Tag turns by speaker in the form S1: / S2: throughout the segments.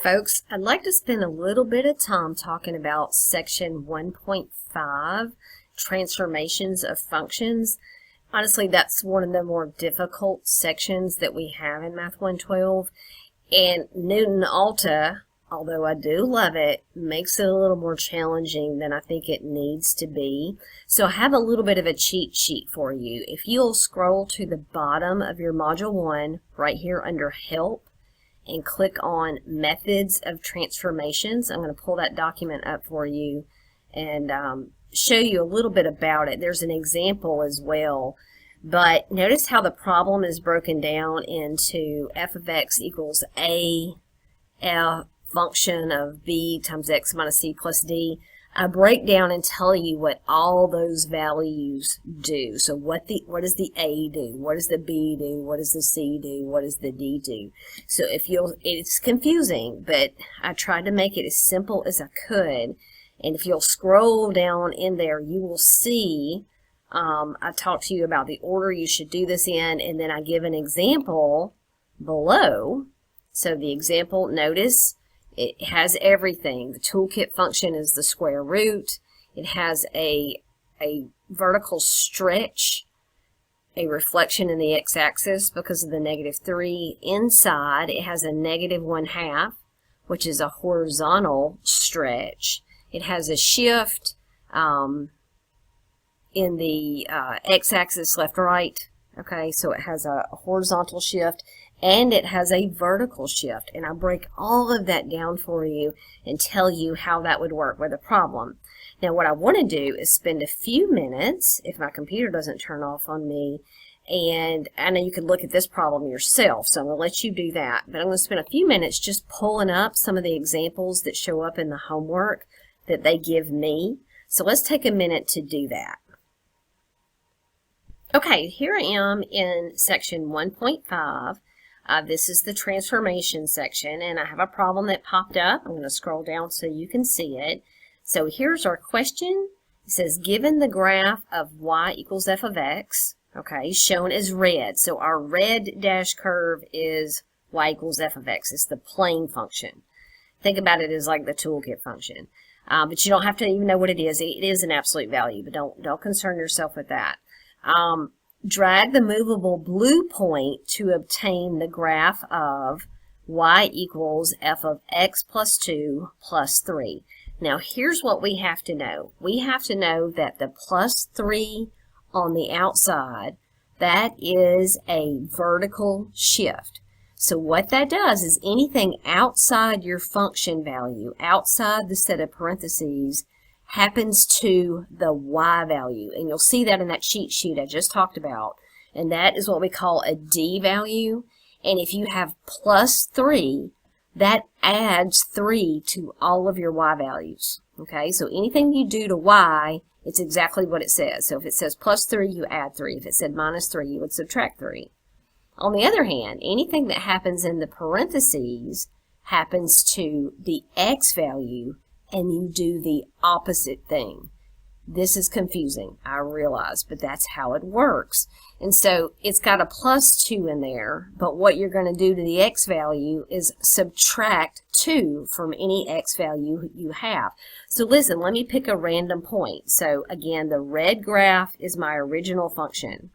S1: folks, I'd like to spend a little bit of time talking about section 1.5, transformations of functions. Honestly, that's one of the more difficult sections that we have in Math 112. And Knewton Alta, although I do love it, makes it a little more challenging than I think it needs to be. So I have a little bit of a cheat sheet for you. If you'll scroll to the bottom of your Module 1, right here under Help, and click on Methods of Transformations. I'm going to pull that document up for you and show you a little bit about it. There's an example as well, but notice how the problem is broken down into f of x equals a function of b times x minus c plus d. I break down and tell you what all those values do. So what does the a do? What does the b do? What does the c do? What does the d do? So it's confusing, but I tried to make it as simple as I could. And if you'll scroll down in there, you will see I talked to you about the order you should do this in, and then I give an example below. So the example, notice, it has everything. The toolkit function is the square root. It has a vertical stretch, a reflection in the x-axis because of the -3. Inside, it has a -1/2, which is a horizontal stretch. It has a shift in the x-axis left-right. Okay, so it has a horizontal shift. And it has a vertical shift, and I break all of that down for you and tell you how that would work with a problem. Now what I want to do is spend a few minutes, if my computer doesn't turn off on me, and I know you can look at this problem yourself, so I'm going to let you do that, but I'm going to spend a few minutes just pulling up some of the examples that show up in the homework that they give me. So let's take a minute to do that. Okay, here I am in section 1.5. This is the transformation section, and I have a problem that popped up. I'm going to scroll down so you can see it. So here's our question. It says, given the graph of y equals f of x, okay, shown as red. So our red dash curve is y equals f of x. It's the plane function. Think about it as like the toolkit function. But you don't have to even know what it is. It is an absolute value, but don't concern yourself with that. Drag the movable blue point to obtain the graph of y equals f of x plus 2 plus 3. Now here's what we have to know. We have to know that the plus 3 on the outside, that is a vertical shift. So what that does is anything outside your function value, outside the set of parentheses, happens to the y value. And you'll see that in that cheat sheet I just talked about. And that is what we call a d value. And if you have plus 3, that adds 3 to all of your y values. Okay, so anything you do to y, it's exactly what it says. So if it says plus 3, you add 3. If it said minus 3, you would subtract 3. On the other hand, anything that happens in the parentheses happens to the x value, and you do the opposite thing. This is confusing, I realize, but that's how it works. And so it's got a plus 2 in there, but what you're going to do to the x value is subtract 2 from any x value you have. So listen, let me pick a random point. So again, the red graph is my original function.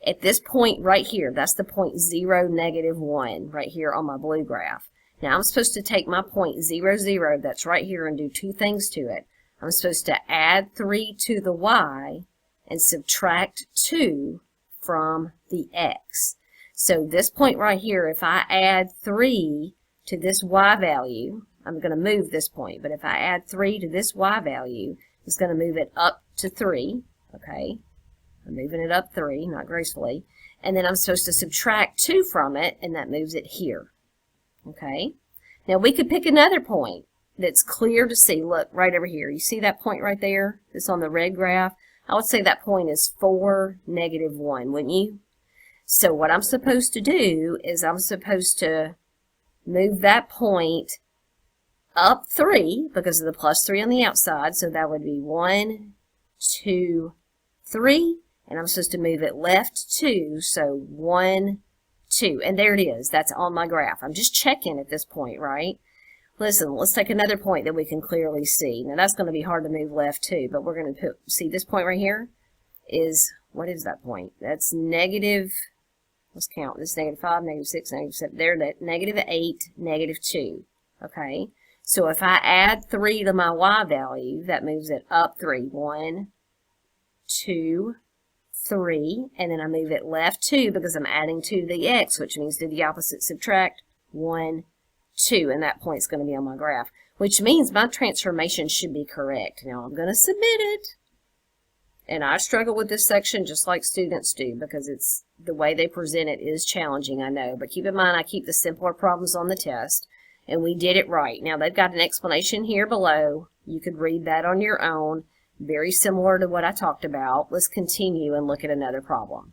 S1: At this point right here, that's the point 0, -1, right here on my blue graph. Now I'm supposed to take my point 0, 0, that's right here, and do two things to it. I'm supposed to add 3 to the y and subtract 2 from the x. So this point right here, if I add 3 to this y value, I'm going to move this point, but if I add 3 to this y value, it's going to move it up to 3, okay? I'm moving it up 3, not gracefully. And then I'm supposed to subtract 2 from it, and that moves it here. Okay? Now we could pick another point that's clear to see. Look, right over here. You see that point right there? That's on the red graph. I would say that point is 4, -1, wouldn't you? So what I'm supposed to do is I'm supposed to move that point up 3 because of the plus 3 on the outside. So that would be 1, 2, 3. And I'm supposed to move it left 2. So 1, 2. And there it is. That's on my graph. I'm just checking at this point, right? Listen, let's take another point that we can clearly see. Now that's going to be hard to move left too, but we're going to see this point right here is, what is that point? That's negative, let's count, this is negative 5, negative 6, negative 7, there, that negative 8, negative 2, okay? So if I add 3 to my y value, that moves it up 3, 1, 2, 3, and then I move it left 2 because I'm adding 2 to the x, which means do the opposite, subtract 1, 2, and that point's going to be on my graph, which means my transformation should be correct. Now I'm going to submit it, and I struggle with this section just like students do because it's the way they present it is challenging, I know, but keep in mind I keep the simpler problems on the test, and we did it right. Now they've got an explanation here below. You could read that on your own. Very similar to what I talked about. Let's continue and look at another problem.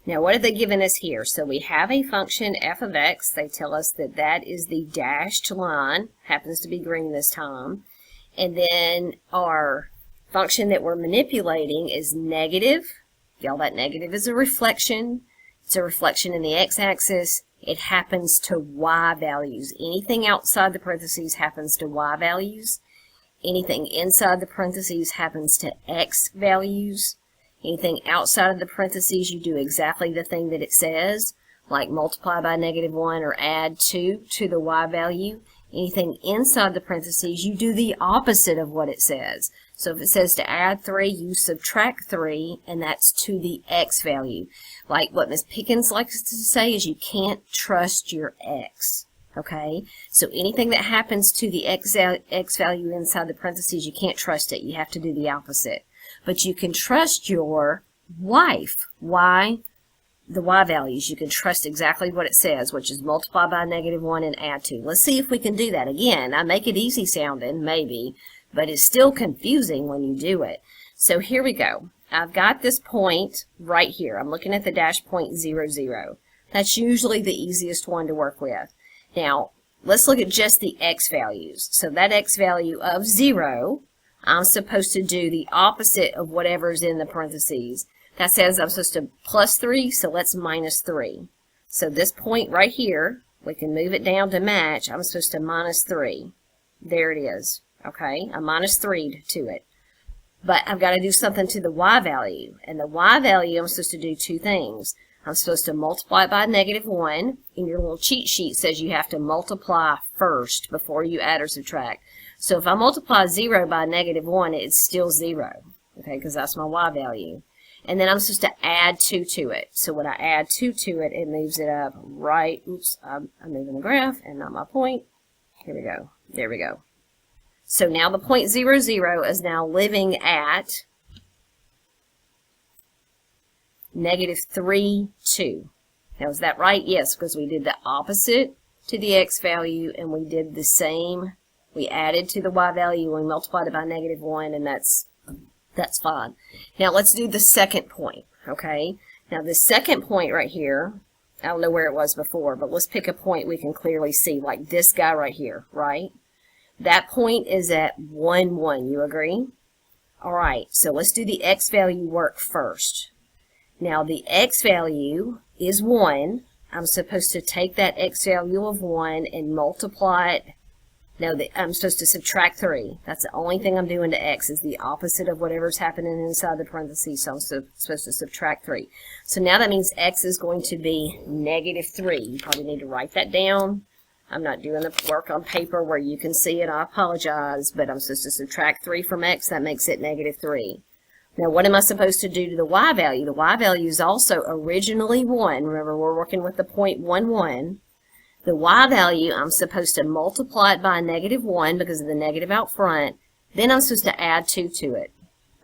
S1: Now, what have they given us here? So we have a function f of x. They tell us that that is the dashed line. Happens to be green this time. And then our function that we're manipulating is negative. Y'all, that negative is a reflection. It's a reflection in the x-axis. It happens to y values. Anything outside the parentheses happens to y values. Anything inside the parentheses happens to x values. Anything outside of the parentheses, you do exactly the thing that it says, like multiply by negative 1 or add 2 to the y value. Anything inside the parentheses, you do the opposite of what it says. So if it says to add 3, you subtract 3, and that's to the x value. Like what Ms. Pickens likes to say is you can't trust your x. Okay, so anything that happens to the x value inside the parentheses, you can't trust it. You have to do the opposite. But you can trust your wife. Why? The y values. You can trust exactly what it says, which is multiply by negative 1 and add 2. Let's see if we can do that. Again, I make it easy sounding, maybe, but it's still confusing when you do it. So here we go. I've got this point right here. I'm looking at the dash point 0, 0. That's usually the easiest one to work with. Now, let's look at just the x values. So that x value of 0, I'm supposed to do the opposite of whatever's in the parentheses. That says I'm supposed to plus 3, so let's minus 3. So this point right here, we can move it down to match. I'm supposed to minus 3. There it is. Okay, I minus 3 to it. But I've got to do something to the y value. And the y value, I'm supposed to do 2 things. I'm supposed to multiply by negative 1. In your little cheat sheet says you have to multiply first before you add or subtract. So if I multiply 0 by negative 1, it's still 0. Okay, because that's my y value. And then I'm supposed to add 2 to it. So when I add 2 to it, it moves it up right. Oops, I'm moving the graph and not my point. Here we go. There we go. So now the point 0, 0 is now living at negative 3, 2. Now, is that right? Yes, because we did the opposite to the x value, and we did the same. We added to the y value, and we multiplied it by negative 1, and that's fine. Now, let's do the second point, okay? Now, the second point right here, I don't know where it was before, but let's pick a point we can clearly see, like this guy right here, right? That point is at 1, 1. You agree? All right, so let's do the x value work first. Now, the x value is 1. I'm supposed to take that x value of 1 and multiply it. No, I'm supposed to subtract 3. That's the only thing I'm doing to x is the opposite of whatever's happening inside the parentheses, so I'm supposed to subtract 3. So now that means x is going to be negative 3. You probably need to write that down. I'm not doing the work on paper where you can see it. I apologize, but I'm supposed to subtract 3 from x. That makes it negative 3. Now, what am I supposed to do to the y value? The y value is also originally 1. Remember, we're working with the point 1, 1. The y value, I'm supposed to multiply it by negative 1 because of the negative out front. Then I'm supposed to add 2 to it.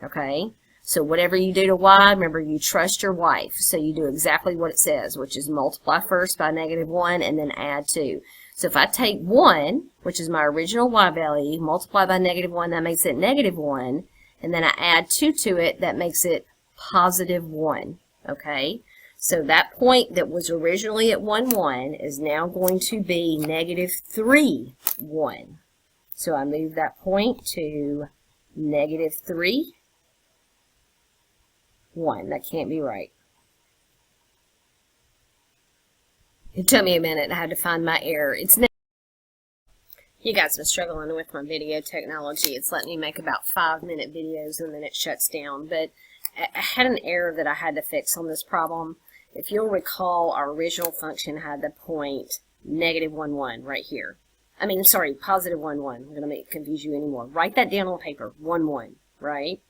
S1: Okay? So whatever you do to y, remember, you trust your wife. So you do exactly what it says, which is multiply first by negative 1 and then add 2. So if I take 1, which is my original y value, multiply by negative 1, that makes it negative 1. And then I add 2 to it, that makes it positive 1. Okay? So that point that was originally at 1, 1 is now going to be negative 3, 1. So I move that point to negative 3, 1. That can't be right. It took me a minute. I had to find my error. It's You guys have been struggling with my video technology. It's letting me make about 5-minute videos and then it shuts down. But I had an error that I had to fix on this problem. If you'll recall, our original function had the point -1, 1 right here. I mean, sorry, +1, 1. I'm going to confuse you anymore. Write that down on paper. 1, 1, right?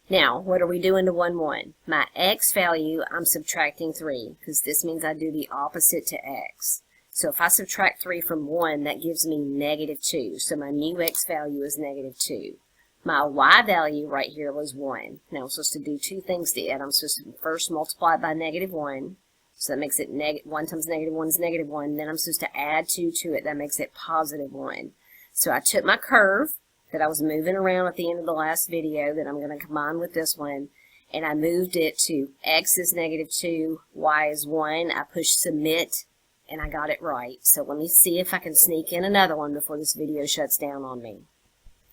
S1: Now, what are we doing to 1, 1? My x value, I'm subtracting 3, because this means I do the opposite to x. So if I subtract 3 from 1, that gives me -2. So my new x value is -2. My y value right here was 1. Now I'm supposed to do two things to it. I'm supposed to first multiply it by -1. So that makes it 1 times -1 is -1. Then I'm supposed to add 2 to it. That makes it +1. So I took my curve that I was moving around at the end of the last video that I'm going to combine with this one, and I moved it to x is -2, y is 1. I pushed submit, and I got it right. So let me see if I can sneak in another one before this video shuts down on me.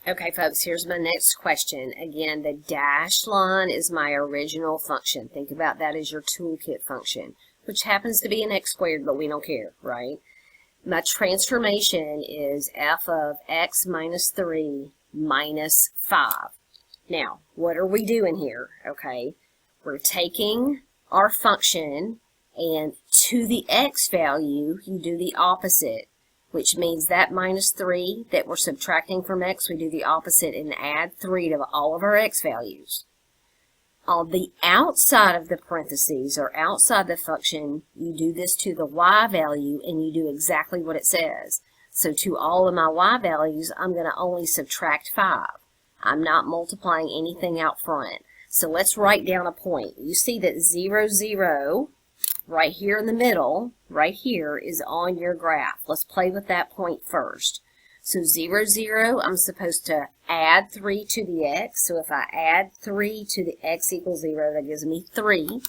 S1: Okay, folks, here's my next question. Again, the dashed line is my original function. Think about that as your toolkit function, which happens to be an x squared, but we don't care, right? My transformation is f of x minus 3 minus 5. Now, what are we doing here? Okay, we're taking our function, and to the x value, you do the opposite, which means that -3 that we're subtracting from x, we do the opposite and add 3 to all of our x values. On the outside of the parentheses, or outside the function, you do this to the y value, and you do exactly what it says. So to all of my y values, I'm going to only subtract 5. I'm not multiplying anything out front. So let's write down a point. You see that 0, 0, right here in the middle, right here, is on your graph. Let's play with that point first. So 0, 0, I'm supposed to add 3 to the x. So if I add 3 to the x equals 0, that gives me 3.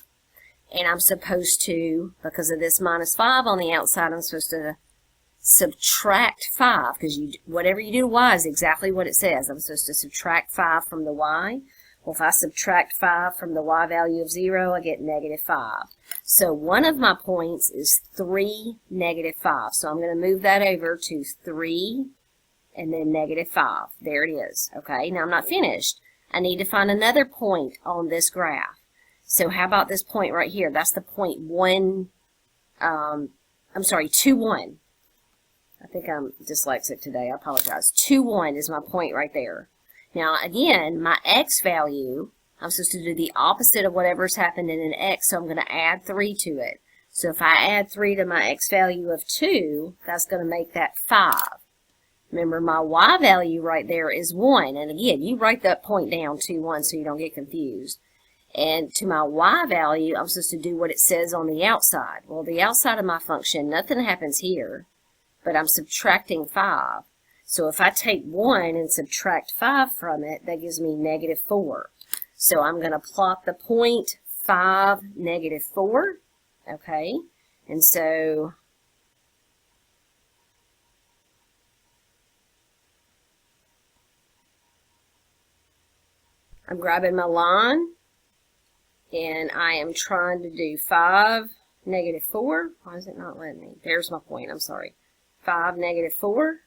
S1: And I'm supposed to, because of this -5 on the outside, I'm supposed to subtract 5, because whatever you do to y is exactly what it says. I'm supposed to subtract 5 from the y. Well, if I subtract 5 from the y value of 0, I get -5. So one of my points is 3, -5. So I'm going to move that over to 3 and then -5. There it is. Okay, now I'm not finished. I need to find another point on this graph. So how about this point right here? That's the point 2, 1. I think I'm dyslexic today. I apologize. 2, 1 is my point right there. Now, again, my x value, I'm supposed to do the opposite of whatever's happened in an x, so I'm going to add 3 to it. So if I add 3 to my x value of 2, that's going to make that 5. Remember, my y value right there is 1. And again, you write that point down, 2, 1, so you don't get confused. And to my y value, I'm supposed to do what it says on the outside. Well, the outside of my function, nothing happens here, but I'm subtracting 5. So if I take 1 and subtract 5 from it, that gives me -4. So I'm going to plot the point 5, -4, okay? And so I'm grabbing my line, and I am trying to do 5, -4. Why is it not letting me? There's my point, I'm sorry. 5, -4.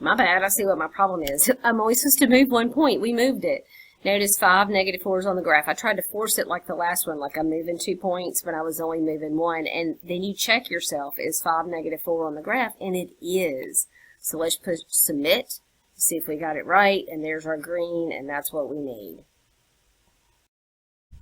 S1: My bad, I see what my problem is. I'm always supposed to move one point. We moved it. Notice 5, -4 is on the graph. I tried to force it like the last one, like I'm moving 2 points, but I was only moving 1. And then you check yourself, is 5, -4 on the graph? And it is. So let's push submit, see if we got it right. And there's our green, and that's what we need.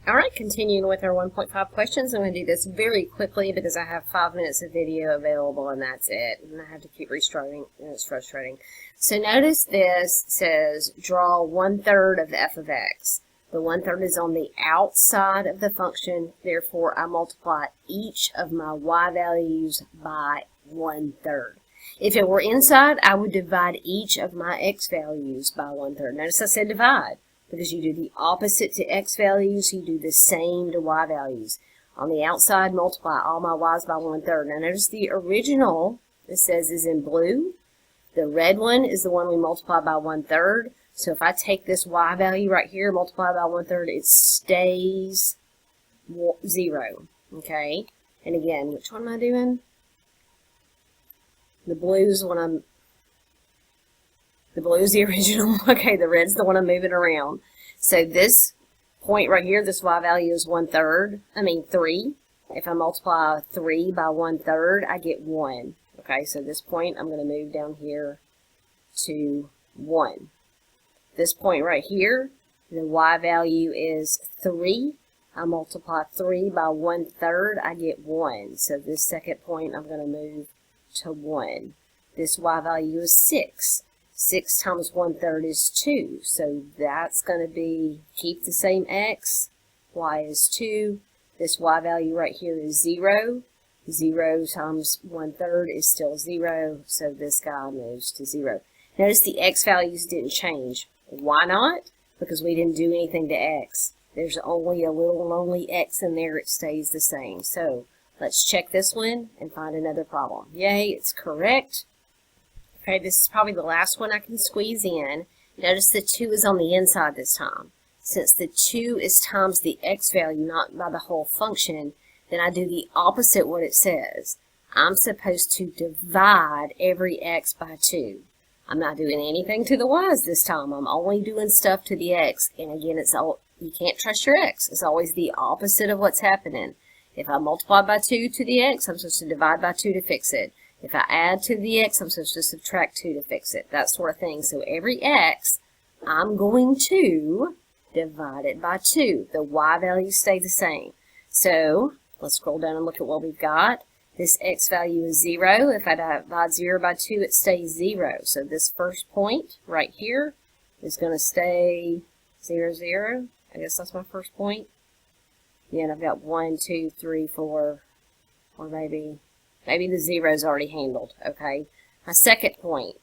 S1: All right, continuing with our 1.5 questions. I'm going to do this very quickly because I have 5 minutes of video available, and that's it. And I have to keep restarting, and it's frustrating. So notice this says draw 1/3 of f of x. The 1/3 is on the outside of the function. Therefore, I multiply each of my y values by 1/3. If it were inside, I would divide each of my x values by 1/3. Notice I said divide, because you do the opposite to x values, you do the same to y values. On the outside, multiply all my y's by 1/3. Now notice the original, it says, is in blue. The red one is the one we multiply by 1/3. So if I take this y value right here, multiply by 1/3, it stays 0. Okay? And again, which one am I doing? The blue is when I'm The blue is the original. Okay, the red's the one I'm moving around. So this point right here, this y value is 3. If I multiply 3 by 1/3, I get 1. Okay, so this point I'm going to move down here to 1. This point right here, the y value is 3. I multiply 3 by 1/3, I get 1. So this second point I'm going to move to 1. This y value is 6. 6 times 1/3 is 2. So that's going to be, keep the same x. Y is 2. This y value right here is 0. 0 times 1/3 is still 0. So this guy moves to 0. Notice the x values didn't change. Why not? Because we didn't do anything to x. There's only a little lonely x in there. It stays the same. So let's check this one and find another problem. Yay, it's correct. Okay, this is probably the last one I can squeeze in. Notice the 2 is on the inside this time. Since the 2 is times the x value, not by the whole function, then I do the opposite what it says. I'm supposed to divide every x by 2. I'm not doing anything to the y's this time. I'm only doing stuff to the x. And again, it's all, you can't trust your x. It's always the opposite of what's happening. If I multiply by 2 to the x, I'm supposed to divide by 2 to fix it. If I add to the x, I'm supposed to subtract 2 to fix it. That sort of thing. So every x, I'm going to divide it by 2. The y values stay the same. So let's scroll down and look at what we've got. This x value is 0. If I divide 0 by 2, it stays 0. So this first point right here is going to stay 0, 0. I guess that's my first point. Yeah, and I've got 1, 2, 3, 4, or maybe the 0 is already handled. Okay. My second point,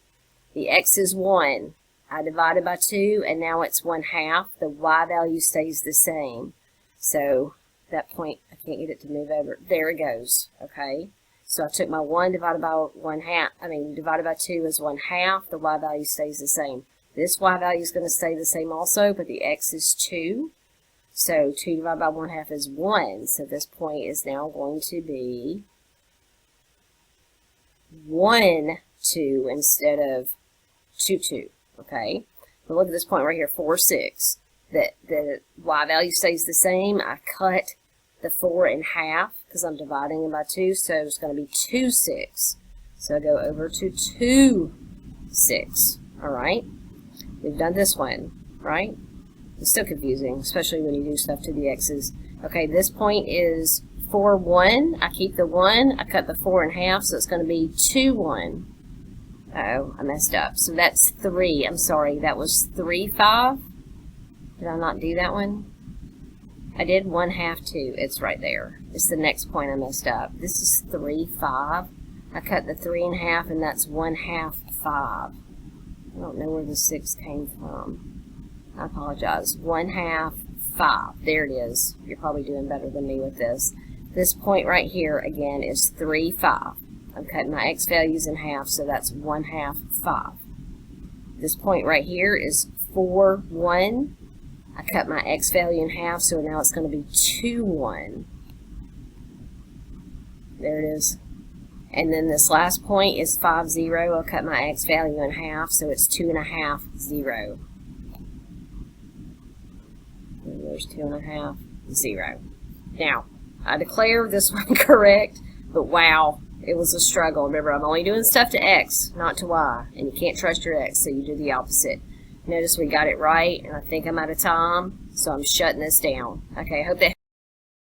S1: the x is 1. I divided by 2, and now it's 1/2. The y value stays the same. So that point, I can't get it to move over. There it goes. Okay. So I took my 1 divided by 1/2. Divided by 2 is 1/2. The y value stays the same. This y value is going to stay the same also, but the x is 2. So 2 divided by 1/2 is 1. So this point is now going to be 1, 2 instead of 2, 2. Okay. But look at this point right here, 4, 6. The y value stays the same. I cut the 4 in half because I'm dividing it by 2, so it's going to be 2, 6. So I go over to 2, 6. All right. We've done this one, right? It's still confusing, especially when you do stuff to the x's. Okay, this point is 4, 1. I keep the 1. I cut the 4 in half, so it's going to be 2, 1. Oh, I messed up. So that's 3. I'm sorry, that was 3, 5. Did I not do that one? I did 1/2, 2. It's right there. It's the next point I messed up. This is 3, 5. I cut the 3 in half, and that's 1/2, 5. I don't know where the 6 came from. I apologize. 1/2, 5. There it is. You're probably doing better than me with this. This point right here, again, is 3, 5. I'm cutting my x values in half, so that's 1/2, 5. This point right here is 4, 1. I cut my x value in half, so now it's going to be 2, 1. There it is. And then this last point is 5, 0. I'll cut my x value in half, so it's 2.5, 0. And there's 2.5, 0. Now, I declare this one correct, but wow, it was a struggle. Remember, I'm only doing stuff to x, not to y, and you can't trust your x, so you do the opposite. Notice we got it right, and I think I'm out of time, so I'm shutting this down. Okay, I hope that